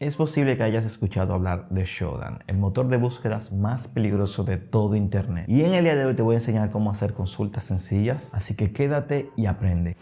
Es posible que hayas escuchado hablar de Shodan, el motor de búsquedas más peligroso de todo Internet. Y en el día de hoy te voy a enseñar cómo hacer consultas sencillas, así que quédate y aprende.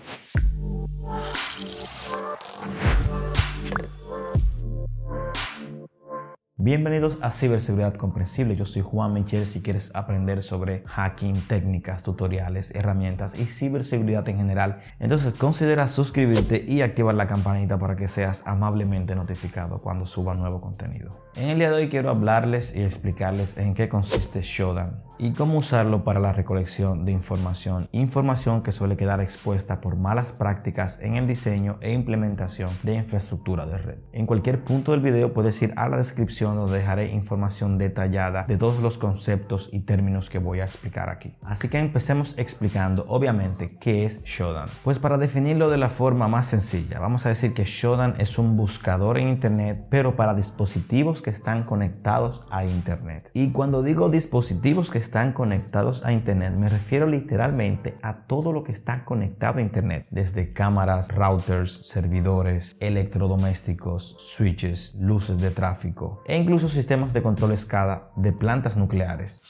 Bienvenidos a Ciberseguridad Comprensible, yo soy Juan Michel. Si quieres aprender sobre hacking, técnicas, tutoriales, herramientas y ciberseguridad en general, entonces considera suscribirte y activar la campanita para que seas amablemente notificado cuando suba nuevo contenido. En el día de hoy quiero hablarles y explicarles en qué consiste Shodan y cómo usarlo para la recolección de información que suele quedar expuesta por malas prácticas en el diseño e implementación de infraestructura de red. En cualquier punto del video puedes ir a la descripción donde dejaré información detallada de todos los conceptos y términos que voy a explicar aquí. Así que empecemos explicando obviamente qué es Shodan. Pues para definirlo de la forma más sencilla, vamos a decir que Shodan es un buscador en internet, pero para dispositivos que están conectados a internet. Y cuando digo dispositivos que están conectados a internet, me refiero literalmente a todo lo que está conectado a internet, desde cámaras, routers, servidores, electrodomésticos, switches, luces de tráfico e incluso sistemas de control SCADA de plantas nucleares.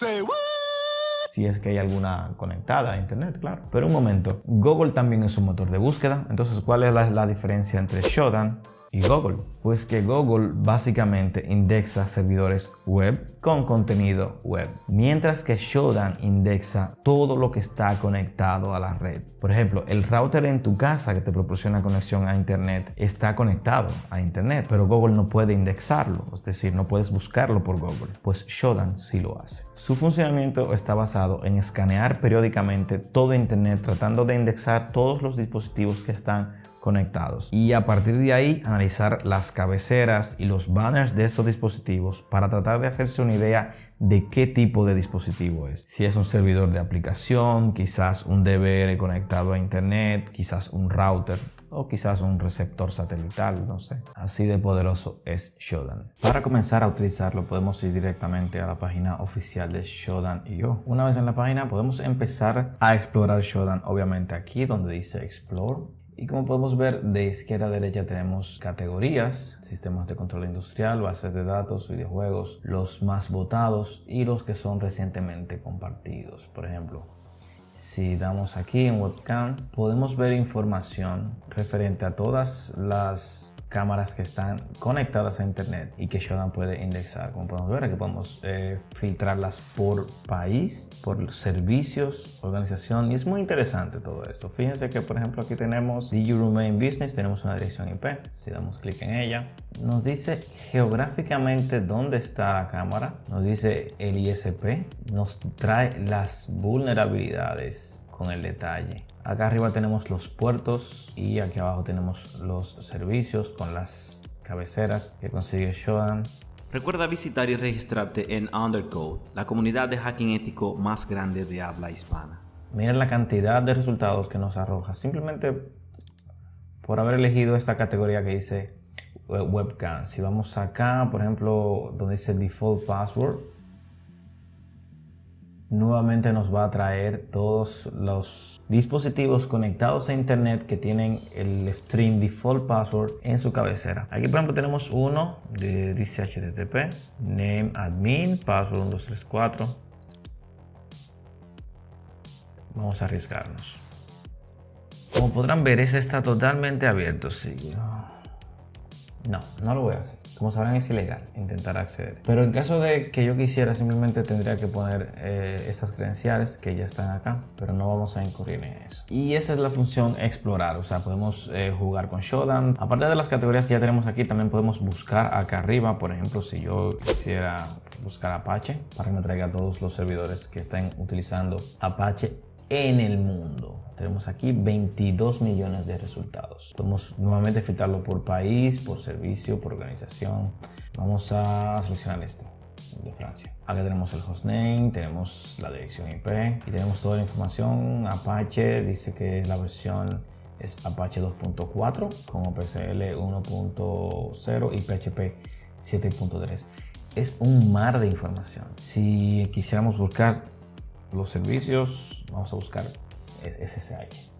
Si es que hay alguna conectada a internet, claro. Pero un momento, Google también es un motor de búsqueda. Entonces, ¿cuál es la diferencia entre Shodan y Google? Pues que Google básicamente indexa servidores web con contenido web, mientras que Shodan indexa todo lo que está conectado a la red. Por ejemplo, el router en tu casa que te proporciona conexión a internet está conectado a internet, pero Google no puede indexarlo, es decir, no puedes buscarlo por Google. Pues Shodan sí lo hace. Su funcionamiento está basado en escanear periódicamente todo internet, tratando de indexar todos los dispositivos que están conectados y a partir de ahí analizar las cabeceras y los banners de estos dispositivos para tratar de hacerse una idea de qué tipo de dispositivo es. Si es un servidor de aplicación, quizás un DVR conectado a internet, quizás un router o quizás un receptor satelital, no sé. Así de poderoso es Shodan. Para comenzar a utilizarlo podemos ir directamente a la página oficial de Shodan.io. Una vez en la página podemos empezar a explorar Shodan, obviamente aquí donde dice Explore. Y como podemos ver, de izquierda a derecha tenemos categorías, sistemas de control industrial, bases de datos, videojuegos, los más votados y los que son recientemente compartidos. Por ejemplo, si damos aquí en webcam, podemos ver información referente a todas las cámaras que están conectadas a internet y que Shodan puede indexar. Como podemos ver, aquí podemos filtrarlas por país, por servicios, organización, y es muy interesante todo esto. Fíjense que por ejemplo aquí tenemos "Do you remain business?", tenemos una dirección IP. Si damos clic en ella, nos dice geográficamente dónde está la cámara, nos dice el ISP, nos trae las vulnerabilidades con el detalle. Acá arriba tenemos los puertos y aquí abajo tenemos los servicios con las cabeceras que consigue Shodan. Recuerda visitar y registrarte en Undercode, la comunidad de hacking ético más grande de habla hispana. Miren la cantidad de resultados que nos arroja simplemente por haber elegido esta categoría que dice webcam. Si vamos acá, por ejemplo, donde dice default password, nuevamente nos va a traer todos los dispositivos conectados a internet que tienen el string default password en su cabecera. Aquí por ejemplo tenemos uno de dice http name admin password 1234. Vamos a arriesgarnos. Como podrán ver, ese está totalmente abierto. Sí. No lo voy a hacer. Como sabrán, es ilegal intentar acceder. Pero en caso de que yo quisiera, simplemente tendría que poner estas credenciales que ya están acá, pero no vamos a incurrir en eso. Y esa es la función explorar, o sea, podemos jugar con Shodan. Aparte de las categorías que ya tenemos aquí, también podemos buscar acá arriba. Por ejemplo, si yo quisiera buscar Apache, para que me traiga todos los servidores que estén utilizando Apache en el mundo. Tenemos aquí 22 millones de resultados. Podemos nuevamente filtrarlo por país, por servicio, por organización. Vamos a seleccionar este de Francia. Acá tenemos el hostname, tenemos la dirección IP y tenemos toda la información. Apache dice que la versión es Apache 2.4 con OpenCL 1.0 y PHP 7.3. Es un mar de información. Si quisiéramos buscar los servicios, vamos a buscar SSH.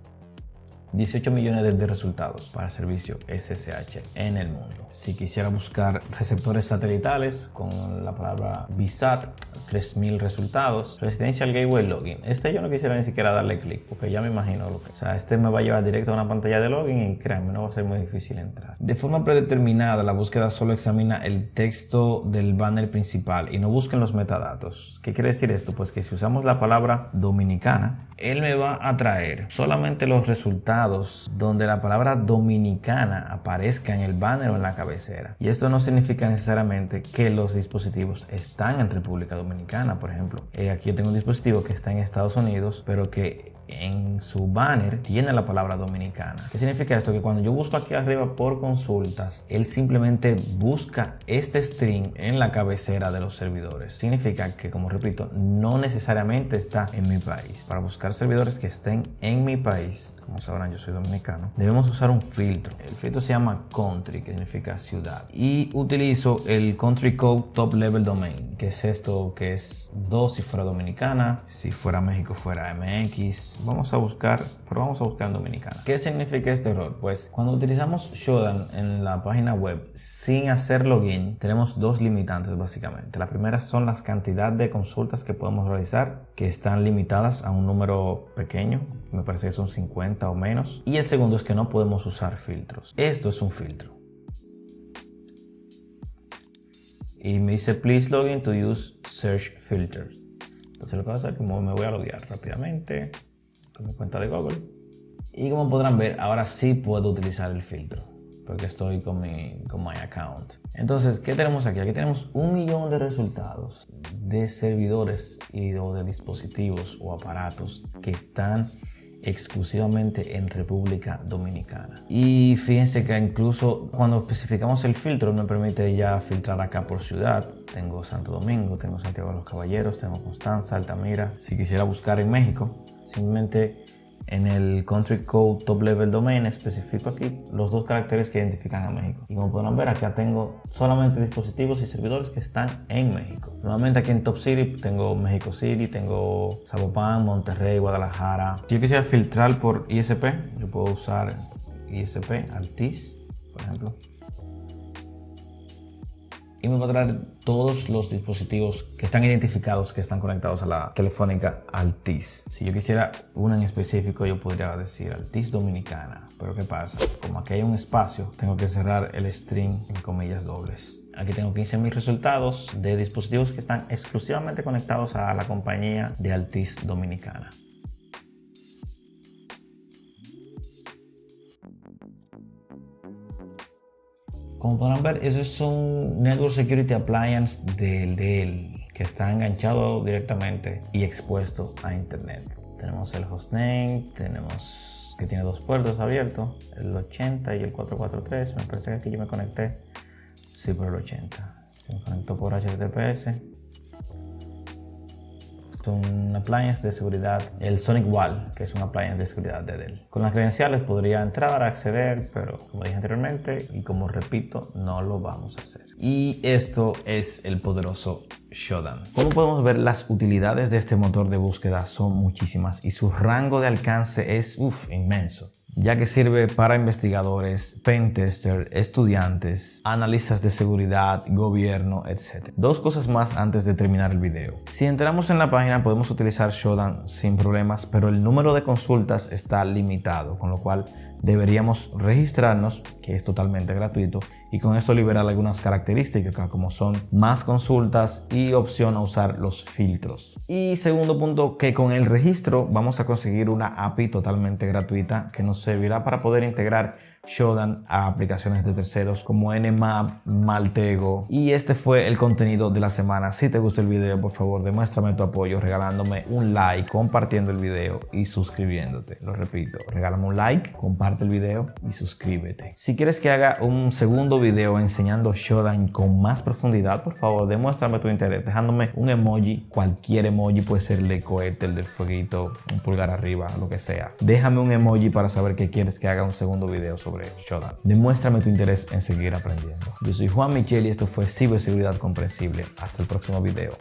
18 millones de resultados para servicio SSH en el mundo. Si quisiera buscar receptores satelitales con la palabra VSAT, 3000 resultados. Residential Gateway Login. Yo no quisiera ni siquiera darle clic porque ya me imagino lo que. O sea, me va a llevar directo a una pantalla de login y créanme, no va a ser muy difícil entrar. De forma predeterminada, la búsqueda solo examina el texto del banner principal y no busquen los metadatos. ¿Qué quiere decir esto? Pues que si usamos la palabra dominicana, él me va a traer solamente los resultados donde la palabra dominicana aparezca en el banner o en la cabecera. Y esto no significa necesariamente que los dispositivos están en República Dominicana. Por ejemplo, aquí yo tengo un dispositivo que está en Estados Unidos, pero que en su banner tiene la palabra dominicana. ¿Qué significa esto? Que cuando yo busco aquí arriba por consultas, él simplemente busca este string en la cabecera de los servidores. Significa que, como repito, no necesariamente está en mi país. Para buscar servidores que estén en mi país, como sabrán, yo soy dominicano, debemos usar un filtro. El filtro se llama country, que significa ciudad, y utilizo el country code top level domain, que es esto, que es 2 si fuera dominicana, si fuera México fuera MX. Vamos a buscar en dominicana. ¿Qué significa este error? Pues cuando utilizamos Shodan en la página web sin hacer login, tenemos dos limitantes básicamente. La primera son las cantidad de consultas que podemos realizar, que están limitadas a un número pequeño, me parece que son 50 o menos. Y el segundo es que no podemos usar filtros. Esto es un filtro. Y me dice please login to use search filter. Entonces lo que voy a hacer es que me voy a loguear rápidamente con mi cuenta de Google. Y como podrán ver, ahora sí puedo utilizar el filtro porque estoy con my account. Entonces, ¿qué tenemos aquí? Aquí tenemos 1 millón de resultados de servidores o de dispositivos o aparatos que están exclusivamente en República Dominicana. Y fíjense que incluso cuando especificamos el filtro me permite ya filtrar acá por ciudad. Tengo Santo Domingo, tengo Santiago de los Caballeros, tengo Constanza, Altamira. Si quisiera buscar en México, simplemente en el country code top level domain especifico aquí los 2 caracteres que identifican a México. Y como podrán ver, acá tengo solamente dispositivos y servidores que están en México. Nuevamente aquí en Top City tengo México City, tengo Zapopan, Monterrey, Guadalajara. Si yo quisiera filtrar por ISP, yo puedo usar ISP Altiz, por ejemplo. Y me va a traer todos los dispositivos que están identificados, que están conectados a la telefónica Altiz. Si yo quisiera una en específico, yo podría decir Altiz Dominicana. Pero ¿qué pasa? Como aquí hay un espacio, tengo que cerrar el string en comillas dobles. Aquí tengo 15.000 resultados de dispositivos que están exclusivamente conectados a la compañía de Altiz Dominicana. Como podrán ver, eso es un Network Security Appliance del Dell que está enganchado directamente y expuesto a internet. Tenemos el hostname, tenemos que tiene 2 puertos abiertos, el 80 y el 443. Me parece que aquí yo me conecté, sí, por el 80. Se me conectó por HTTPS. Es un appliance de seguridad, el Sonic Wall, que es un appliance de seguridad de Dell. Con las credenciales podría entrar, acceder, pero como dije anteriormente y como repito, no lo vamos a hacer. Y esto es el poderoso Shodan. Como podemos ver, las utilidades de este motor de búsqueda son muchísimas y su rango de alcance es inmenso, ya que sirve para investigadores, pentester, estudiantes, analistas de seguridad, gobierno, etc. 2 cosas más antes de terminar el video. Si entramos en la página podemos utilizar Shodan sin problemas, pero el número de consultas está limitado, con lo cual deberíamos registrarnos, que es totalmente gratuito, y con esto liberar algunas características como son más consultas y opción a usar los filtros. Y segundo punto, que con el registro vamos a conseguir una API totalmente gratuita que nos servirá para poder integrar Shodan a aplicaciones de terceros como Nmap, Maltego. Y este fue el contenido de la semana. Si te gustó el video, por favor demuéstrame tu apoyo regalándome un like, compartiendo el video y suscribiéndote. Lo repito, regálame un like, comparte el video y suscríbete. Si quieres que haga un segundo video enseñando Shodan con más profundidad, por favor demuéstrame tu interés dejándome un emoji, cualquier emoji, puede ser el de cohete, el del fueguito, un pulgar arriba, lo que sea. Déjame un emoji para saber que quieres que haga un segundo video sobre Shodan. Demuéstrame tu interés en seguir aprendiendo. Yo soy Juan Michel y esto fue Ciberseguridad Comprensible. Hasta el próximo video.